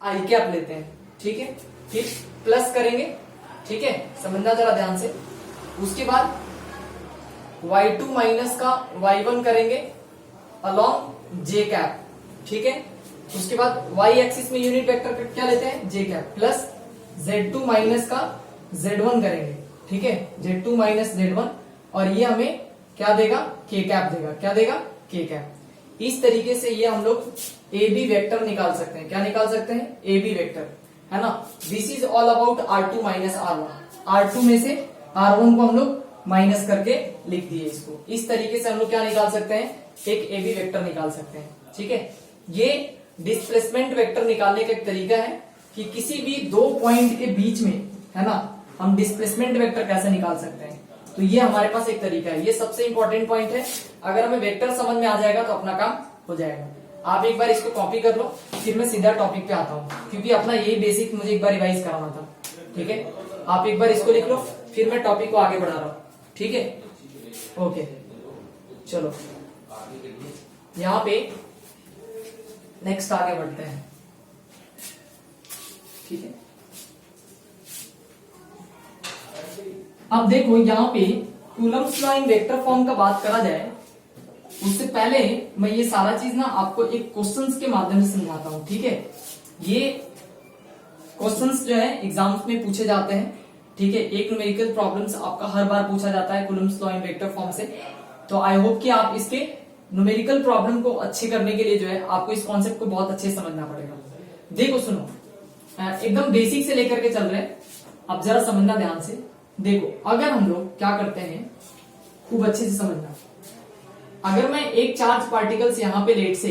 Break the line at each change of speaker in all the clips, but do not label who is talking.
आई cap लेते हैं, ठीक है। फिर प्लस करेंगे, ठीक है, समझना जरा ध्यान से। उसके बाद y2 माइनस का y1 करेंगे अलॉन्ग जे कैप, ठीक है। उसके बाद y एक्सिस में यूनिट वेक्टर क्या लेते हैं, जे कैप, प्लस z2 माइनस का z1 करेंगे, ठीक है, z2 माइनस z1, और ये हमें क्या देगा, k कैप देगा। क्या देगा, k कैप। इस तरीके से ये हम लोग ए बी वेक्टर निकाल सकते हैं। क्या निकाल सकते हैं, ए बी वेक्टर, है ना। This is all about R2 minus R1। R2 में से R1 को हम लोग माइनस करके लिख दिए इसको। इस तरीके से हम लोग क्या निकाल सकते हैं, एक ए बी वेक्टर निकाल सकते हैं, ठीक है। ये डिस्प्लेसमेंट वेक्टर निकालने का एक तरीका है कि किसी भी दो पॉइंट के बीच में, है ना, हम डिस्प्लेसमेंट वेक्टर कैसे निकाल सकते हैं। तो ये हमारे पास एक तरीका है, ये सबसे इंपॉर्टेंट पॉइंट है। अगर हमें वेक्टर समझ में आ जाएगा तो अपना काम हो जाएगा। आप एक बार इसको कॉपी कर लो, फिर मैं सीधा टॉपिक पे आता हूँ, क्योंकि अपना यही बेसिक मुझे एक बार रिवाइज कराना था, ठीक है। आप एक बार इसको लिख लो, फिर मैं टॉपिक को आगे बढ़ा रहा हूँ, ठीक है। ओके, चलो यहाँ पे नेक्स्ट आगे बढ़ते हैं, ठीक है। अब देखो यहाँ पे Coulomb's law in vector form का बात करा जाए, उससे पहले मैं ये सारा चीज ना आपको एक क्वेश्चंस के माध्यम से समझाता हूँ, ठीक है। ये क्वेश्चंस जो है एग्जाम्स में पूछे जाते हैं, ठीक है। एक न्यूमेरिकल प्रॉब्लम्स आपका हर बार पूछा जाता है Coulomb's law in vector form से। तो आई होप कि आप इसके न्यूमेरिकल प्रॉब्लम को अच्छे करने के लिए जो है आपको इस कॉन्सेप्ट को बहुत अच्छे से समझना पड़ेगा। देखो सुनो, एकदम बेसिक से लेकर के चल रहे हैं, अब जरा समझना ध्यान से। देखो अगर हम लोग क्या करते हैं, खूब अच्छे से समझना। अगर मैं एक चार्ज पार्टिकल्स यहां पे लेट से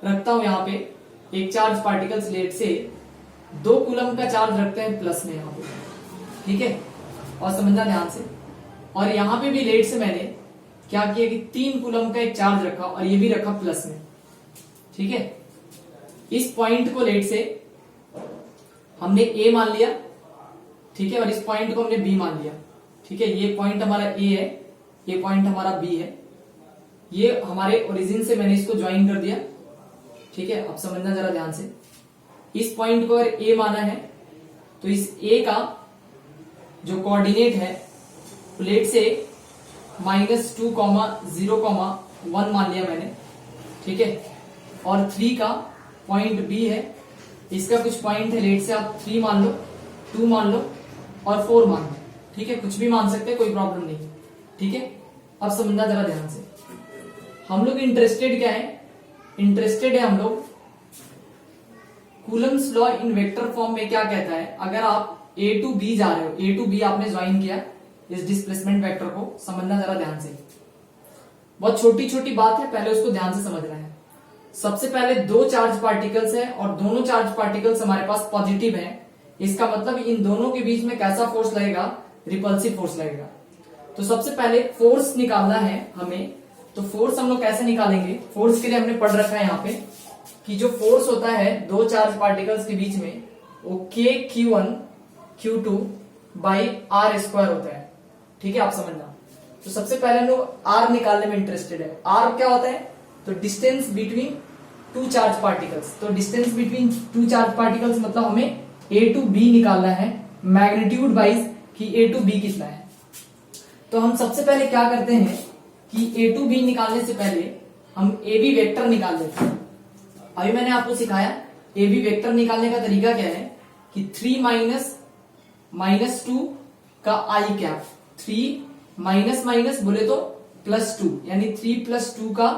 रखता हूं, यहां पे एक चार्ज पार्टिकल्स लेट से 2 कूलम का चार्ज रखते हैं प्लस में यहां पे, ठीक है, और समझना ध्यान से। और यहां पे भी लेट से मैंने क्या किया कि 3 कूलम का एक चार्ज रखा और ये भी रखा प्लस में, ठीक है। इस पॉइंट को लेट से हमने ए मान लिया, ठीक है, और इस पॉइंट को हमने बी मान लिया, ठीक है। ये पॉइंट हमारा ए है, ये पॉइंट हमारा बी है, ये हमारे ओरिजिन से मैंने इसको ज्वाइन कर दिया, ठीक है। अब समझना जरा ध्यान से। इस पॉइंट को अगर ए माना है तो इस ए का जो कोऑर्डिनेट है प्लेट से -2, 0, 1 मान लिया मैंने, ठीक है। और 3 का पॉइंट बी है, इसका कुछ पॉइंट है लेट से आप 3 मान लो, 2 मान लो और 4 मान लो, ठीक है। कुछ भी मान सकते हैं, कोई प्रॉब्लम नहीं, ठीक है। अब समझना जरा ध्यान से। हम लोग इंटरेस्टेड क्या है, इंटरेस्टेड है हम लोग Coulomb's law in vector form में क्या कहता है। अगर आप ए टू बी जा रहे हो, ए टू बी आपने ज्वाइन किया इस डिस्प्लेसमेंट वेक्टर को, समझना जरा ध्यान से। बहुत छोटी छोटी बात है, पहले उसको ध्यान से समझना है। सबसे पहले 2 चार्ज पार्टिकल्स है और दोनों चार्ज पार्टिकल्स हमारे पास पॉजिटिव है। इसका मतलब इन दोनों के बीच में कैसा फोर्स लगेगा, रिपल्सिव फोर्स लगेगा। तो सबसे पहले फोर्स निकालना है हमें। तो फोर्स हम लोग कैसे निकालेंगे, फोर्स के लिए हमने पढ़ रखा है यहाँ पे कि जो फोर्स होता है 2 चार्ज पार्टिकल्स के बीच में वो KQ1 Q2 by R square होता है, ठीक है। आप समझना। तो सबसे पहले हम लोग R निकालने में इंटरेस्टेड है। R क्या होता है, तो डिस्टेंस बिटवीन 2 चार्ज पार्टिकल्स। तो डिस्टेंस बिटवीन 2 चार्ज पार्टिकल्स मतलब हमें A टू B निकालना है मैग्नीट्यूड वाइज कि A टू B कितना है। तो हम सबसे पहले क्या करते हैं कि A टू B निकालने से पहले हम ए बी वेक्टर निकाल लेते हैं। अभी मैंने आपको सिखाया ए बी वेक्टर निकालने का तरीका क्या है कि 3 -2 का आई कैप, 3 माइनस माइनस बोले तो +2, यानी 3 + 2 का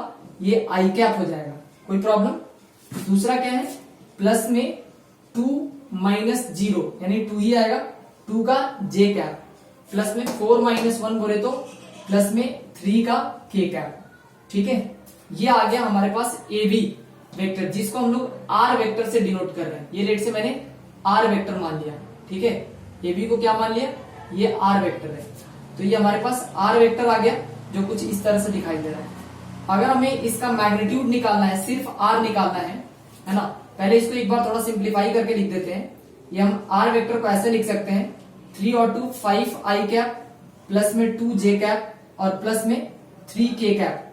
ये आई कैप हो जाएगा, कोई प्रॉब्लम। दूसरा क्या है, प्लस में 2 - 0 यानी 2 ही आएगा, 2 का जे कैप, प्लस में 4 - 1 बोले तो प्लस में 3 का के कैप, ठीक है। ये आ गया हमारे पास ए बी वेक्टर, जिसको हम लोग आर वेक्टर से डिनोट कर रहे हैं। ये रेट से मैंने आर वेक्टर मान लिया, ठीक है। ए बी को क्या मान लिया, ये आर वेक्टर है। तो ये हमारे पास आर वेक्टर आ गया, जो कुछ इस तरह से दिखाई दे रहा है। अगर हमें इसका मैग्नीट्यूड निकालना है, सिर्फ आर निकालना है ना। पहले इसको एक बार थोड़ा सिंप्लीफाई करके लिख देते हैं। ये हम आर वेक्टर को ऐसे लिख सकते हैं 3 और 2 5 आई कैप, प्लस में 2 जे कैप और प्लस में 3 के कैप।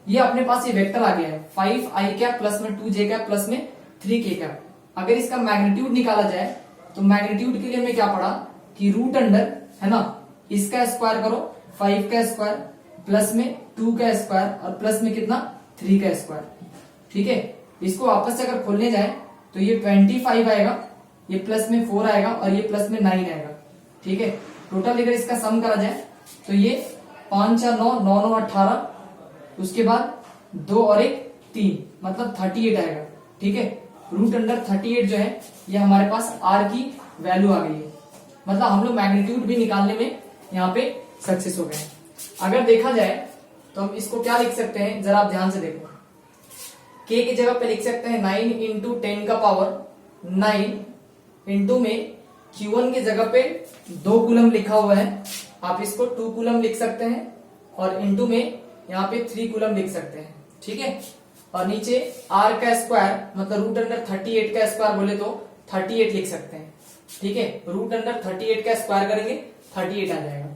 ये अपने पास ये वेक्टर आ गया है 5 आई कैप प्लस में 2 जे कैप प्लस में 3 के कैप। अगर इसका मैग्नीट्यूड निकाला जाए तो मैग्नीट्यूड के लिए हमें क्या पढ़ा कि रूट अंडर, है ना, इसका स्क्वायर करो 5 का स्क्वायर प्लस में 2 का स्क्वायर और प्लस में कितना 3 का स्क्वायर। ठीक है, इसको वापस से अगर खोलने जाए तो ये 25 आएगा, ये प्लस में 4 आएगा और ये प्लस में 9 आएगा। ठीक है, टोटल अगर इसका सम करा जाए तो ये 5 4 9 9 9 18, उसके बाद 2 और 1 3, मतलब 38 आएगा। ठीक है, रूट अंडर 38 जो है ये हमारे पास आर की वैल्यू आ गई है, मतलब हम लोग मैग्नीट्यूड भी निकालने में यहाँ पे सक्सेस हो गए। अगर देखा जाए तो हम इसको क्या लिख सकते हैं, जरा आप ध्यान से देखो, k की जगह पे लिख सकते हैं 9 इंटू 10 का पावर 9 इंटू में Q1 की जगह पे 2 कूलम लिखा हुआ है, आप इसको 2 कूलम लिख सकते हैं और इंटू में यहाँ पे 3 कूलम लिख सकते हैं। ठीक है, और नीचे r का स्क्वायर मतलब रूट अंडर 38 का स्क्वायर बोले तो 38 लिख सकते हैं। ठीक है, रूट अंडर 38 का स्क्वायर करेंगे 38 आ जाएगा।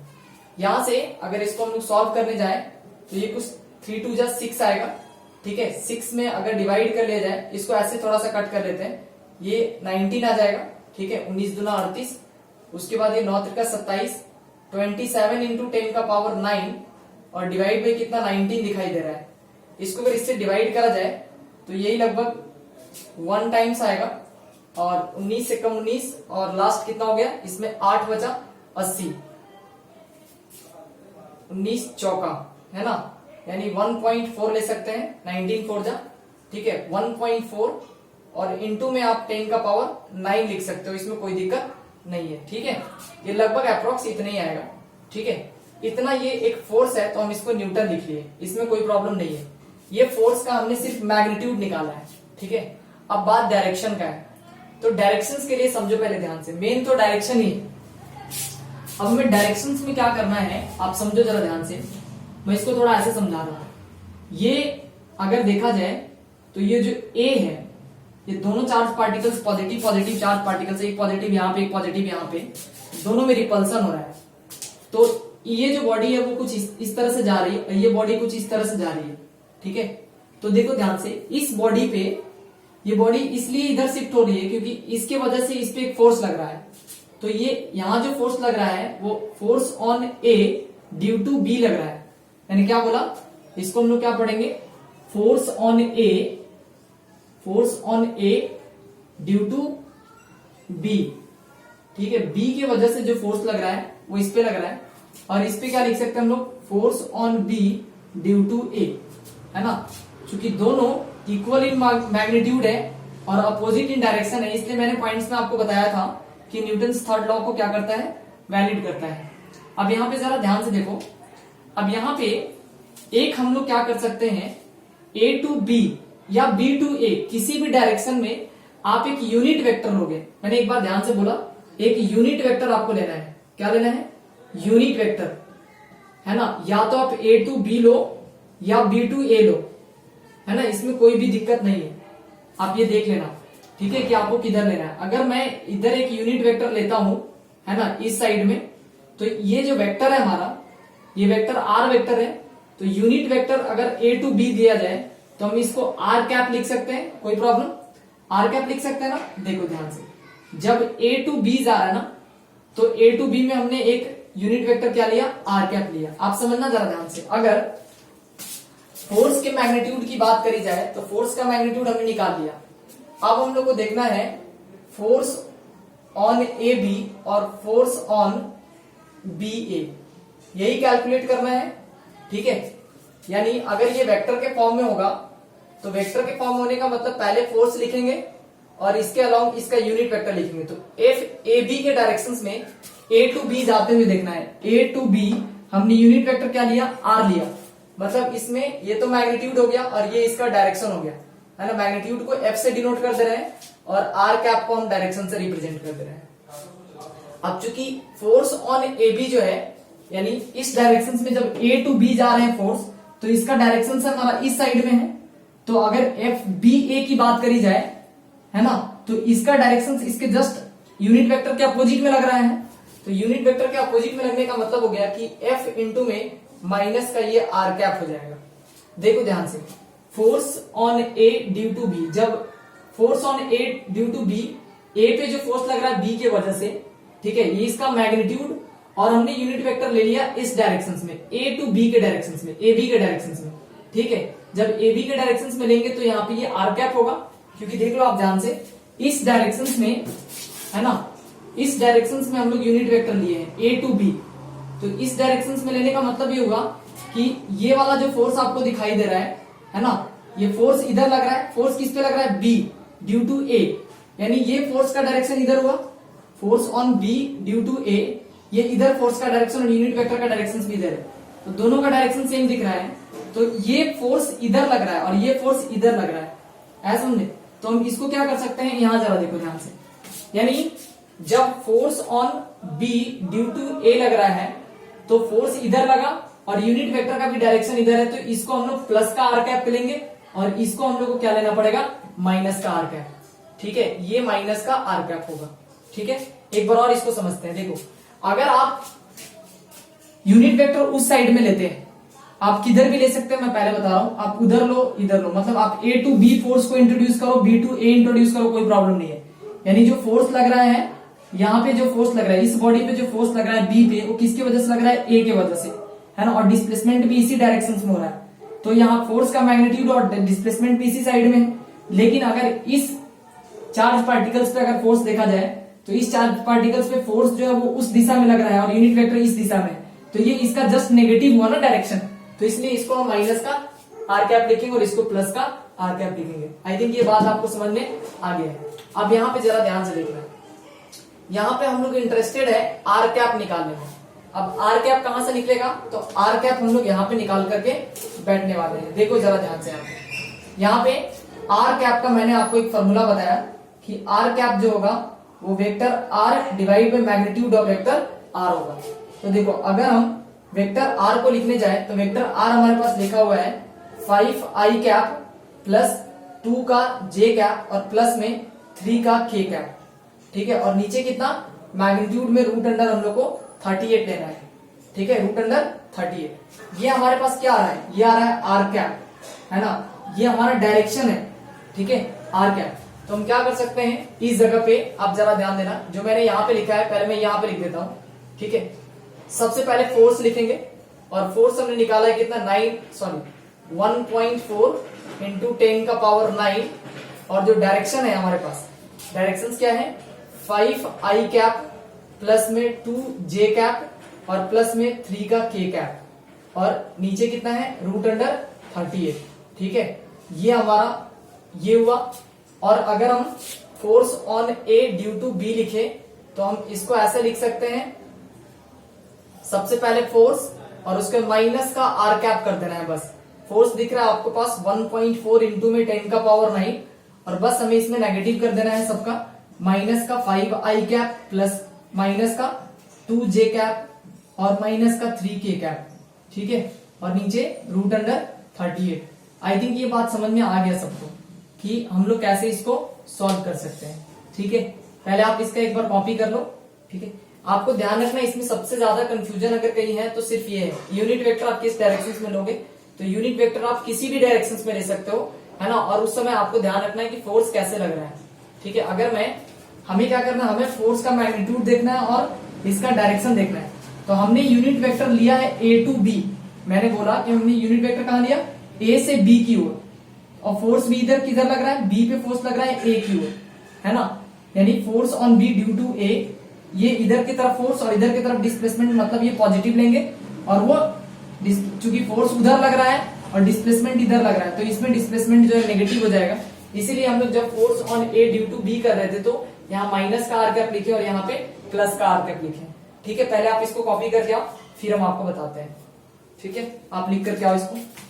यहां से अगर इसको हम लोग सॉल्व करने जाए तो ये कुछ 3 2 जा 6 आएगा। ठीक है, 6 में अगर डिवाइड कर लिया जाए, इसको ऐसे थोड़ा सा कट कर लेते हैं, ये 19 आ जाएगा। ठीक है, 19 दूना 38, उसके बाद ये 9 त्रिका 27, 27 इंटू 10 का पावर 9 और डिवाइड बाई कितना 19 दिखाई दे रहा है। इसको अगर इससे डिवाइड करा जाए तो यही लगभग 1 टाइम्स आएगा और 19 से कम 19 और लास्ट कितना हो गया, इसमें 8 बचा 80, 19 चौका, है ना, यानी 1.4 ले सकते हैं, 19 4 जा। ठीक है, 1.4 और इंटू में आप 10 का पावर 9 लिख सकते हो, इसमें कोई दिक्कत नहीं है। ठीक है, ये लगभग अप्रोक्स इतना ही आएगा। ठीक है, इतना ये एक फोर्स है तो हम इसको न्यूटन लिख लिए, इसमें कोई प्रॉब्लम नहीं है। ये फोर्स का हमने सिर्फ मैग्नीट्यूड निकाला है। ठीक है, अब बात डायरेक्शन का है, तो डायरेक्शंस के लिए समझो पहले ध्यान से, मेन तो डायरेक्शन ही है। अब हमें डायरेक्शंस में क्या करना है आप समझो जरा ध्यान से, मैं इसको थोड़ा ऐसे समझा रहा हूं। ये अगर देखा जाए तो ये जो ए है, ये दोनों charge particles positive positive charge particles, एक पॉजिटिव यहाँ पे एक पॉजिटिव यहाँ पे, दोनों में रिपल्सन हो रहा है। तो ये जो बॉडी है वो कुछ इस तरह से जा रही है और ये बॉडी कुछ इस तरह से जा रही है। ठीक है, तो देखो ध्यान से, इस बॉडी पे ये बॉडी इसलिए इधर शिफ्ट हो रही है क्योंकि इसके वजह से इस पे एक फोर्स लग रहा है। तो ये यहां जो फोर्स लग रहा है वो force on A due to B लग रहा है, यानी क्या बोला, इसको हम लोग क्या पढ़ेंगे, force on A due to B. ठीक है, बी की वजह से जो फोर्स लग रहा है वो इस पे लग रहा है और इस पे क्या लिख सकते हैं हम लोग, force on B due to A, है ना। चूंकि दोनों इक्वल इन मैग्नीट्यूड है और अपोजिट इन डायरेक्शन है, इसलिए मैंने पॉइंट्स में आपको बताया था कि न्यूटन्स थर्ड लॉ को क्या करता है, वैलिड करता है। अब यहाँ पे जरा ध्यान से देखो, अब यहाँ पे एक हम लोग क्या कर सकते हैं, ए टू बी या बी टू ए, किसी भी डायरेक्शन में आप एक यूनिट वेक्टर लोगे। मैंने एक बार ध्यान से बोला, एक यूनिट वेक्टर आपको लेना है। क्या लेना है, यूनिट वेक्टर, है ना। या तो आप ए टू बी लो या बी टू ए लो, है ना, इसमें कोई भी दिक्कत नहीं है। आप ये देख लेना, ठीक है, कि आपको किधर लेना है। अगर मैं इधर एक यूनिट वेक्टर लेता हूं, है ना, इस साइड में, तो ये जो वेक्टर है हमारा, ये वेक्टर आर वेक्टर है। तो यूनिट वेक्टर अगर ए टू बी दिया जाए तो हम इसको आर कैप लिख सकते हैं, कोई प्रॉब्लम, आर कैप लिख सकते हैं ना। देखो ध्यान से, जब ए टू बी जा रहा है ना, तो ए टू बी में हमने एक यूनिट वेक्टर क्या लिया, आर कैप लिया। आप समझना जरा ध्यान से, अगर फोर्स के मैग्नीट्यूड की बात करी जाए तो फोर्स का मैग्नीट्यूड हमने निकाल लिया। अब हम लोग को देखना है फोर्स ऑन ए बी और फोर्स ऑन बी ए, यही कैलकुलेट करना है। ठीक है, यानी अगर ये वेक्टर के फॉर्म में होगा तो वेक्टर के फॉर्म होने का मतलब पहले फोर्स लिखेंगे और इसके अलावा इसका यूनिट वेक्टर लिखेंगे। तो एफ ए बी के डायरेक्शंस में ए टू बी जाते हुए देखना है। ए टू बी हमने यूनिट वेक्टर क्या लिया, आर लिया, मतलब इसमें ये तो मैग्नीट्यूड हो गया और ये इसका डायरेक्शन हो गया, है ना। मैग्नीट्यूड को एफ से डिनोट कर दे रहे हैं और आर कैप को हम डायरेक्शन से रिप्रेजेंट कर दे रहे हैं। अब चूंकि फोर्स ऑन ए बी जो है, यानी इस डायरेक्शन में जब ए टू बी जा रहे हैं फोर्स, तो इसका डायरेक्शन से हमारा इस साइड में है। तो अगर एफ बी ए की बात करी जाए, है ना, तो इसका डायरेक्शन इसके जस्ट यूनिट वेक्टर के अपोजिट में लग रहा है। तो यूनिट वेक्टर के अपोजिट में लगने का मतलब हो गया कि एफ इंटू में माइनस का ये आर कैप हो जाएगा। देखो ध्यान से, force on A due to B, जब force on A due to B, A पे जो फोर्स लग रहा है बी के वजह से, ठीक है, ये इसका मैग्नीट्यूड, और हमने यूनिट वेक्टर ले लिया इस डायरेक्शन में, ए टू बी के डायरेक्शन में, ए बी के डायरेक्शन में, ठीक है। जब ए बी के डायरेक्शन में लेंगे तो यहाँ पे ये आर कैप होगा, क्योंकि देख लो आप ध्यान से इस डायरेक्शन में, है ना, इस डायरेक्शन में हम लोग यूनिट वेक्टर लिए हैं ए टू बी, तो इस डायरेक्शन में लेने का मतलब ये होगा कि ये वाला जो फोर्स आपको दिखाई दे रहा है ना, ये फोर्स इधर लग रहा है, फोर्स किस पे लग रहा है, बी ड्यू टू ए, यानी ये फोर्स का डायरेक्शन इधर हुआ, force on B due to A, ये इधर फोर्स का डायरेक्शन और यूनिट वेक्टर का डायरेक्शन भी इधर है, तो दोनों का डायरेक्शन सेम दिख रहा है, तो ये फोर्स इधर लग रहा है और ये फोर्स इधर लग रहा है, ऐसा समझे। तो हम इसको क्या कर सकते हैं, यहां जरा देखो ध्यान से, यानी जब force on B due to A लग रहा है तो फोर्स इधर लगा और यूनिट वेक्टर का भी डायरेक्शन इधर है, तो इसको हम लोग प्लस का आर कैप लेंगे और इसको हम लोग को क्या लेना पड़ेगा, माइनस का आर कैप, ठीक है, ये माइनस का आर कैप होगा, ठीक है। एक बार और इसको समझते हैं, देखो अगर आप यूनिट वेक्टर उस साइड में लेते हैं, आप किधर भी ले सकते हैं, मैं पहले बता रहा हूं, आप उधर लो इधर लो, मतलब आप ए टू बी फोर्स को इंट्रोड्यूस करो, बी टू ए इंट्रोड्यूस करो, कोई प्रॉब्लम नहीं है। यानी जो फोर्स लग रहा है यहाँ पे, जो फोर्स लग रहा है इस बॉडी पे, जो फोर्स लग रहा है बी पे, वो किसकी वजह से लग रहा है, ए के वजह से, है ना, और डिस्प्लेसमेंट भी इसी डायरेक्शन में हो रहा है, तो यहाँ फोर्स का मैग्नीट्यूड और डिस्प्लेसमेंट भी इसी साइड में है। लेकिन अगर इस चार्ज पार्टिकल्स पे अगर फोर्स देखा जाए तो इस चार्ज पार्टिकल्स पे फोर्स जो है वो उस दिशा में लग रहा है और यूनिट वेक्टर इस दिशा में, तो ये इसका जस्ट नेगेटिव हुआ ना डायरेक्शन, तो इसलिए इसको हम माइनस का आर कैप लिखेंगे और इसको प्लस का आर कैप लिखेंगे। आई थिंक ये बात आपको समझ में आ गया है। अब यहाँ पे जरा ध्यान से देखना, यहाँ पे हम लोग इंटरेस्टेड है आर कैप निकालने में। अब आर कैप कहां से निकलेगा, तो आर कैप हम लोग यहाँ पे निकाल करके बैठने वाले हैं। देखो जरा ध्यान से, यहाँ पे आर कैप का मैंने आपको एक फॉर्मूला बताया कि आर कैप जो होगा वो vector R divide by magnitude of vector R होगा। तो देखो अगर हम वेक्टर आर को लिखने जाए तो वेक्टर आर हमारे पास लिखा हुआ है 5i कैप प्लस 2 का j कैप और प्लस में 3 का k कैप, ठीक है, और नीचे कितना, मैग्नीट्यूड में रूट अंडर हम लोग को 38 लेना है, ठीक है, रूट अंडर 38। ये हमारे पास क्या आ रहा है, ये आ रहा है आर कैप, है ना, ये हमारा डायरेक्शन है, ठीक है, आर कैप। तो हम क्या कर सकते हैं, इस जगह पे आप जरा ध्यान देना, जो मैंने यहाँ पे लिखा है पहले मैं यहाँ पे लिख देता हूँ, ठीक है। सबसे पहले फोर्स लिखेंगे और फोर्स हमने निकाला है कितना, 1.4 इंटू 10 का पावर 9, और जो डायरेक्शन है हमारे पास, डायरेक्शन क्या है, 5i कैप प्लस में 2j कैप और प्लस में 3 का k कैप, और नीचे कितना है, रूट अंडर 38, ठीक है, ये हमारा ये हुआ। और अगर हम force on A due to B लिखे तो हम इसको ऐसे लिख सकते हैं, सबसे पहले फोर्स और उसके माइनस का आर कैप कर देना है, बस फोर्स दिख रहा है आपके पास 1.4 इंटू में 10 का पावर 9, और बस हमें इसमें नेगेटिव कर देना है सबका, माइनस का 5i कैप प्लस माइनस का 2j कैप और माइनस का 3k कैप, ठीक है, और नीचे रूट अंडर 38। आई थिंक ये बात समझ में आ गया सबको कि हम लोग कैसे इसको सॉल्व कर सकते हैं, ठीक है। पहले आप इसका एक बार कॉपी कर लो, ठीक है। आपको ध्यान रखना इसमें सबसे ज्यादा कंफ्यूजन अगर कहीं है तो सिर्फ ये है, यूनिट वेक्टर आप किस डायरेक्शन में लोगे, तो यूनिट वेक्टर आप किसी भी डायरेक्शन में ले सकते हो, है ना, और उस समय आपको ध्यान रखना है कि फोर्स कैसे लग रहा है, ठीक है। अगर हमें क्या करना है, हमें फोर्स का मैग्नीट्यूड देखना है और इसका डायरेक्शन देखना है। तो हमने यूनिट वेक्टर लिया है ए टू बी, मैंने बोला कि हमने यूनिट वेक्टर कहां लिया, ए से बी की ओर, और फोर्स भी इधर किधर लग रहा है, बी पे फोर्स लग रहा है ए की ओर, है ना, यानी force on B due to A, ये इधर की तरफ फोर्स और इधर की तरफ डिस्प्लेसमेंट, मतलब ये पॉजिटिव लेंगे, और वो चूंकि फोर्स उधर लग रहा है और डिस्प्लेसमेंट इधर लग रहा है तो इसमें डिस्प्लेसमेंट जो है नेगेटिव हो जाएगा। इसीलिए हम लोग जब force on A due to B कर रहे थे तो यहाँ माइनस का आर कैप लिखे और यहाँ पे प्लस का आर कैप लिखे, ठीक है। पहले आप इसको कॉपी करके आओ, फिर हम आपको बताते हैं, ठीक है। आप लिख करके आओ इसको।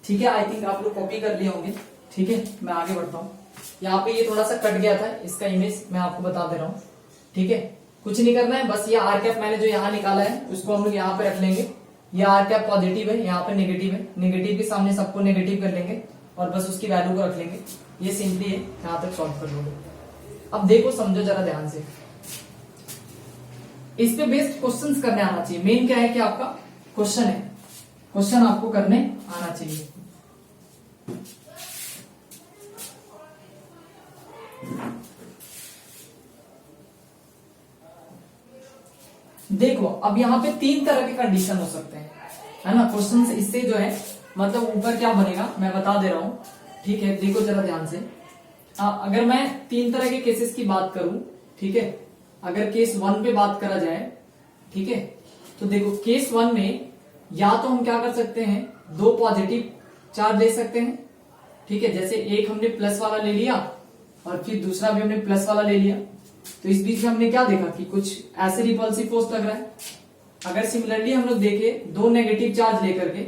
ठीक है, आई थिंक आप लोग कॉपी कर लिए होंगे। ठीक है, मैं आगे बढ़ता हूँ। यहाँ पे ये थोड़ा सा कट गया था, इसका इमेज मैं आपको बता दे रहा हूँ। ठीक है, कुछ नहीं करना है, बस ये आर कैप मैंने जो यहाँ निकाला है उसको हम लोग यहाँ पे रख लेंगे। ये आर कैप पॉजिटिव है, यहाँ पे नेगेटिव है, नेगेटिव के सामने सबको नेगेटिव कर लेंगे और बस उसकी वैल्यू को रख लेंगे। ये सिंपली है, यहाँ तक सॉल्व कर लोगे। अब देखो, समझो जरा ध्यान से, इस पे बेस्ड क्वेश्चंस करने आना चाहिए। मेन क्या है कि आपका क्वेश्चन है, क्वेश्चन आपको करने आना चाहिए। देखो, अब यहाँ पे 3 तरह के कंडीशन हो सकते हैं, है ना। क्वेश्चन इससे जो है मतलब ऊपर क्या बनेगा मैं बता दे रहा हूं। ठीक है, देखो जरा ध्यान से। अगर मैं 3 तरह के केसेस की बात करूं, ठीक है, अगर केस 1 पे बात करा जाए, ठीक है, तो देखो केस 1 में या तो हम क्या कर सकते हैं, 2 पॉजिटिव चार्ज ले सकते हैं। ठीक है, जैसे एक हमने प्लस वाला ले लिया और फिर दूसरा भी हमने प्लस वाला ले लिया, तो इस बीच में हमने क्या देखा कि कुछ ऐसे रिपल्सिव फोर्स लग रहा है। अगर सिमिलरली हम लोग देखें 2 नेगेटिव चार्ज लेकर के,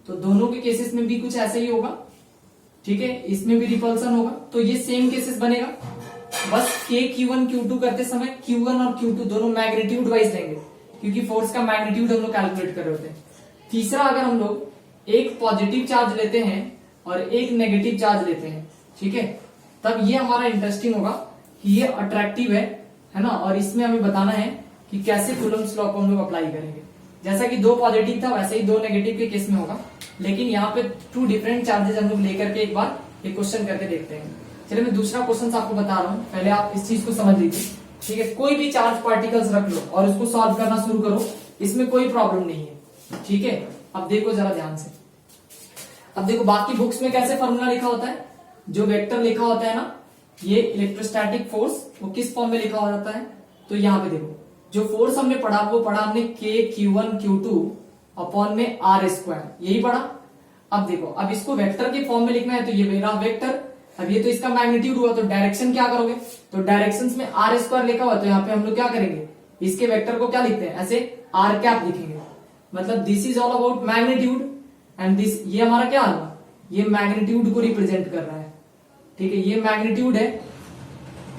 तो दोनों के केसेस में भी कुछ ऐसे ही होगा। ठीक है, इसमें भी रिपल्सन होगा, तो ये सेम केसेस बनेगा। बस के Q1 Q2 करते समय Q1 और Q2 दोनों मैग्नीट्यूड वाइज लेंगे, क्योंकि फोर्स का मैग्नीट्यूड हम लोग कैलकुलेट कर रहे होते हैं। तीसरा, अगर हम लोग एक पॉजिटिव चार्ज लेते हैं और एक नेगेटिव चार्ज लेते हैं, ठीक है, तब ये हमारा इंटरेस्टिंग होगा कि ये अट्रैक्टिव है ना, और इसमें हमें बताना है कि कैसे कूलम्ब्स लॉ को हम लोग अप्लाई करेंगे। जैसा कि 2 पॉजिटिव था वैसे ही 2 नेगेटिव के केस में होगा, लेकिन यहाँ पे 2 डिफरेंट चार्जेस हम लोग लेकर के एक बार एक क्वेश्चन करके देखते हैं। चलिए, मैं दूसरा क्वेश्चन आपको बता रहा हूँ, पहले आप इस चीज को समझ लीजिए। ठीक है, कोई भी चार्ज पार्टिकल्स रख लो और उसको सॉल्व करना शुरू करो, इसमें कोई प्रॉब्लम नहीं है। ठीक है, अब देखो जरा ध्यान से। अब देखो, बाकी बुक्स में कैसे फॉर्मूला लिखा होता है, जो वेक्टर लिखा होता है ना, ये इलेक्ट्रोस्टैटिक फोर्स वो किस फॉर्म में लिखा हो जाता है, तो यहाँ पे देखो, जो फोर्स हमने पढ़ा वो पढ़ा हमने K Q1 Q2 अपॉन में R², यही पढ़ा। अब देखो, अब इसको वेक्टर के फॉर्म में लिखना है, तो ये मेरा वेक्टर, अब ये तो इसका मैग्नीट्यूड हुआ, तो डायरेक्शन क्या करोगे, तो डायरेक्शंस में R² लिखा हुआ, तो यहाँ पे हम लोग क्या करेंगे, इसके वेक्टर को क्या लिखते हैं, ऐसे R कैप लिखेंगे। मतलब this is all about magnitude and this, ये हमारा क्या हुआ, ये मैग्नीट्यूड को रिप्रेजेंट कर रहा है। ठीक है, ये मैग्नीट्यूड है।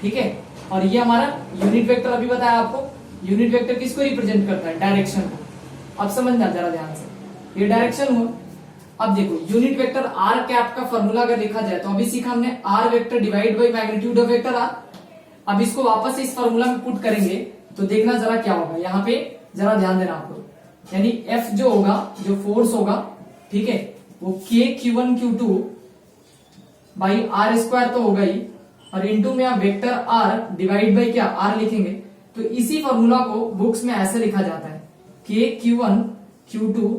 ठीक है, और ये हमारा यूनिट वेक्टर, अभी बताया आपको, यूनिट वेक्टर किसको रिप्रेजेंट करता है, डायरेक्शन को। अब समझना जरा ध्यान से, ये डायरेक्शन हुआ। अब देखो, यूनिट वेक्टर आर कैप का फॉर्मूला अगर लिखा जाए, तो अभी सीखा हमने R vector divide by magnitude of vector R. अब इसको वापस इस फॉर्मूला में पुट करेंगे, तो देखना जरा क्या होगा, यहाँ पे जरा ध्यान देना आपको। यानी एफ जो होगा, जो फोर्स होगा, ठीक है, वो K Q1 Q2 by R² तो होगा ही, और इंटू में आप वेक्टर R डिवाइड बाई क्या R लिखेंगे। तो इसी फॉर्मूला को बुक्स में ऐसे लिखा जाता है, K Q1 Q2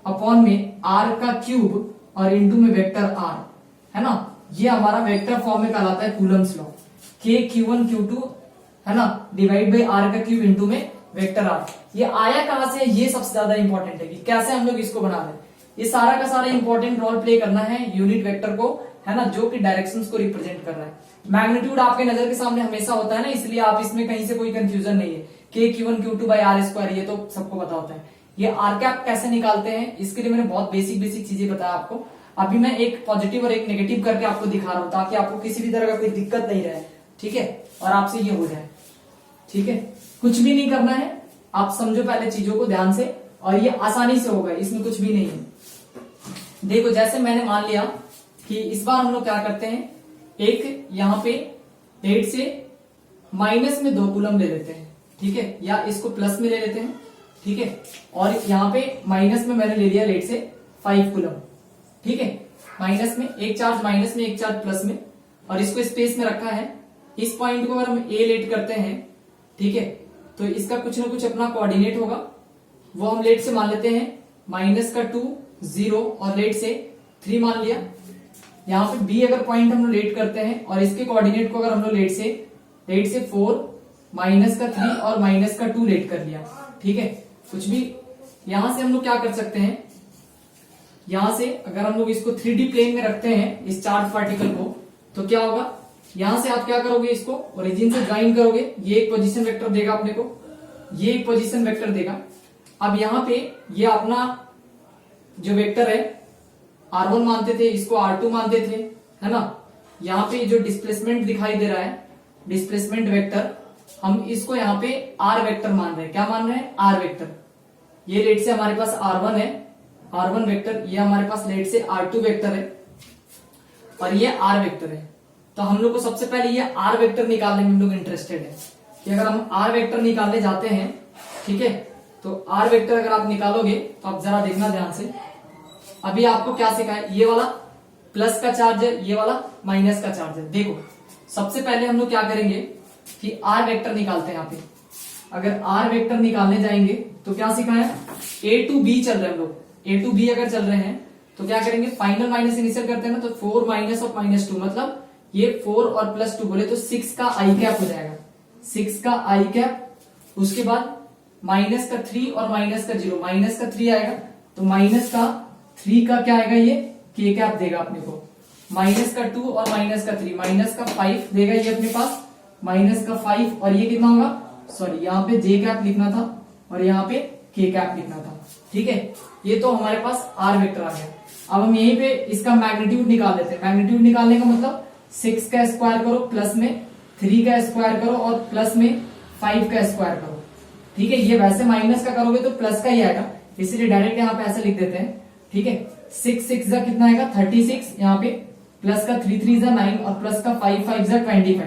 अपॉन में R का क्यूब और इंटू में वेक्टर R, है ना। ये हमारा वेक्टर फॉर्म में कहलाता है Coulomb's law. K Q1 Q2, है ना, डिवाइड बाई R का क्यूब इंटू में वेक्टर R। ये आया कहां से, ये सबसे ज्यादा इंपॉर्टेंट है कि कैसे हम लोग इसको बना रहे हैं। ये सारा का सारा इंपॉर्टेंट रोल प्ले करना है यूनिट वेक्टर को, है ना, जो कि डायरेक्शंस को रिप्रेजेंट कर रहा है। मैग्नीट्यूड आपके नजर के सामने हमेशा होता है ना, इसलिए आप इसमें कहीं से कोई कंफ्यूजन नहीं है। K Q1 Q2 by R², ये तो सबको पता होता है। ये आर कैप कैसे निकालते हैं, इसके लिए मैंने बहुत बेसिक चीजें बताया आपको। अभी मैं एक पॉजिटिव और एक नेगेटिव करके आपको दिखा रहा हूं, ताकि आपको किसी भी तरह का कोई दिक्कत नहीं रहे। ठीक है, और आपसे ये हो जाए। ठीक है, कुछ भी नहीं करना है, आप समझो पहले चीजों को ध्यान से, और ये आसानी से होगा, इसमें कुछ भी नहीं है। देखो, जैसे मैंने मान लिया कि इस बार हम लोग क्या करते हैं, एक यहाँ पे 8 से माइनस में 2 कूलम ले लेते हैं। ठीक है, या इसको प्लस में ले लेते हैं। ठीक है, और यहाँ पे माइनस में मैंने ले लिया 8 से 5 कूलम। ठीक है, माइनस में एक चार्ज, माइनस में एक चार्ज, प्लस में, और इसको स्पेस में रखा है। इस पॉइंट को अगर हम ए लेट करते हैं, ठीक है, तो इसका कुछ ना कुछ अपना कोऑर्डिनेट होगा, वो हम लेट से मान लेते हैं -2 0 और लेट से 3 मान लिया। यहाँ पे बी अगर पॉइंट हम लोग लेट करते हैं और इसके कोऑर्डिनेट को अगर हम लोग लेट से 4 -3 और -2 लेट कर लिया। ठीक है, कुछ भी यहां से हम लोग क्या कर सकते हैं, यहां से अगर हम लोग इसको 3D प्लेन में रखते हैं इस चार्ज पार्टिकल को, तो क्या होगा, यहां से आप क्या करोगे, इसको ओरिजिन से ज्वाइन करोगे, ये एक पोजीशन वेक्टर देगा अपने को, ये एक पोजीशन वेक्टर देगा। अब यहाँ पे ये अपना जो वेक्टर है R1 मानते थे, इसको R2 मानते थे, है ना। यहाँ पे जो डिस्प्लेसमेंट दिखाई दे रहा है, डिस्प्लेसमेंट वेक्टर, हम इसको यहाँ पे R वेक्टर मान रहे हैं। क्या मान रहे हैं? R vector. ये लेट से हमारे पास R1 है, R1 वेक्टर, ये हमारे पास लेट से R2 वेक्टर है और ये R वेक्टर है। तो हम लोग को सबसे पहले ये R वेक्टर निकालने में हम लोग इंटरेस्टेड है कि अगर हम R वेक्टर निकालने जाते हैं, ठीक है, तो R वेक्टर अगर आप निकालोगे तो आप जरा देखना ध्यान से। अभी आपको क्या सिखा है, ये वाला प्लस का चार्ज है, ये वाला माइनस का चार्ज है। देखो सबसे पहले हम लोग क्या करेंगे कि R वेक्टर निकालते हैं। यहाँ पे अगर R वेक्टर निकालने जाएंगे तो क्या सिखा है, A to B चल रहे हैं हम लोग, A to B अगर चल रहे हैं तो क्या करेंगे, फाइनल माइनस इनिशियल करते हैं ना, तो 4 माइनस ऑफ -2, मतलब ये 4 और +2 बोले तो 6 का आई कैप हो जाएगा, 6 का आई कैप। उसके बाद माइनस का 3 और माइनस का 0, माइनस का 3 आएगा तो माइनस का 3 का क्या आएगा, ये के कैप देगा अपने को। माइनस का 2 और माइनस का 3, माइनस का 5 देगा ये अपने पास, माइनस का 5, और ये कितना होगा, सॉरी यहाँ पे जे कैप लिखना था और यहाँ पे के कैप लिखना था, ठीक है। ये तो हमारे पास आर वेक्टर आ गया। अब हम यहीं पे इसका मैग्नीट्यूड निकाल देते हैं। मैग्नीट्यूड निकालने का मतलब 6 का स्क्वायर करो, प्लस में 3 का स्क्वायर करो और प्लस में 5 का स्क्वायर करो, ठीक है। ये वैसे माइनस का करोगे तो प्लस का ही आएगा, इसलिए डायरेक्ट यहाँ पे ऐसे लिख देते हैं, ठीक है। 6 6 जा कितना आएगा 36, यहाँ पे प्लस का 3 3 जा 9 और प्लस का 5 5 जा 25।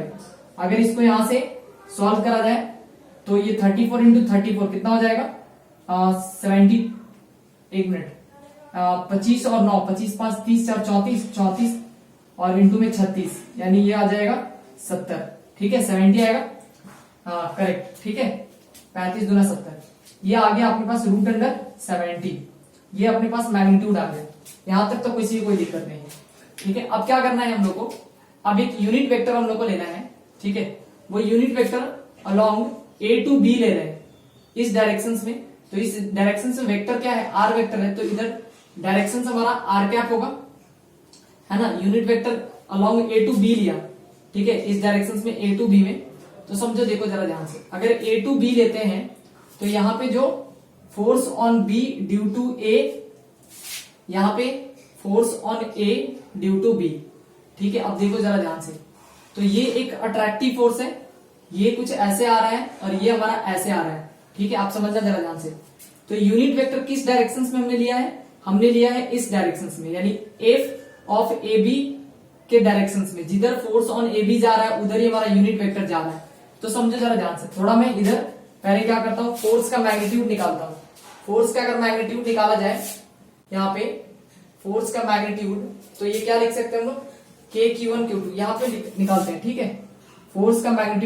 अगर इसको यहां से सॉल्व करा जाए तो ये 34 इंटू 34 कितना हो जाएगा, 70, एक मिनट, 25 और 9, 25 5 30 4 34, 34 और इंटू में 36, यानी ये आ जाएगा 70, ठीक है। 70 आएगा, करेक्ट, ठीक है। 35 दूना 70, ये आ गया आपके पास रूट अंडर 70। ये अपने पास मैग्नीट्यूड आ गया। यहां तक तो किसी कोई दिक्कत नहीं है, ठीक है। अब क्या करना है हम लोग को, अब एक यूनिट वेक्टर हम लोग को लेना है, ठीक है। वो unit vector along A to B ले रहे हैं इस डायरेक्शन में। तो इस डायरेक्शन में वेक्टर क्या है, आर वेक्टर है, तो इधर डायरेक्शन हमारा आर कैप होगा, है ना। Unit vector along A to B लिया, ठीक है, इस डायरेक्शन में A to B में। तो समझो, देखो जरा ध्यान से, अगर A to B लेते हैं तो यहाँ पे जो force on B due to A, यहाँ पे force on A due to B, ठीक है। अब देखो जरा ध्यान से, तो ये एक अट्रैक्टिव फोर्स है, ये कुछ ऐसे आ रहा है और ये हमारा ऐसे आ रहा है, ठीक है। आप समझना जरा ध्यान से। तो यूनिट वेक्टर किस डायरेक्शन में हमने लिया है, हमने लिया है इस डायरेक्शन में, यानी एफ ऑफ ए बी के डायरेक्शन में। जिधर फोर्स ऑन ए बी जा रहा है उधर ही हमारा यूनिट वेक्टर जा रहा है। तो समझो जरा ध्यान से, थोड़ा मैं इधर पहले क्या करता हूं, फोर्स का मैग्नीट्यूड निकालता हूं। फोर्स का अगर मैग्नीट्यूड निकाला जाए, यहाँ पे फोर्स का मैग्नीट्यूड, तो ये क्या लिख सकते हैं हम लोग, K Q1 Q2, यहाँ पे निकालते हैं, ठीक है। फोर्स का मैग्नीट्यूड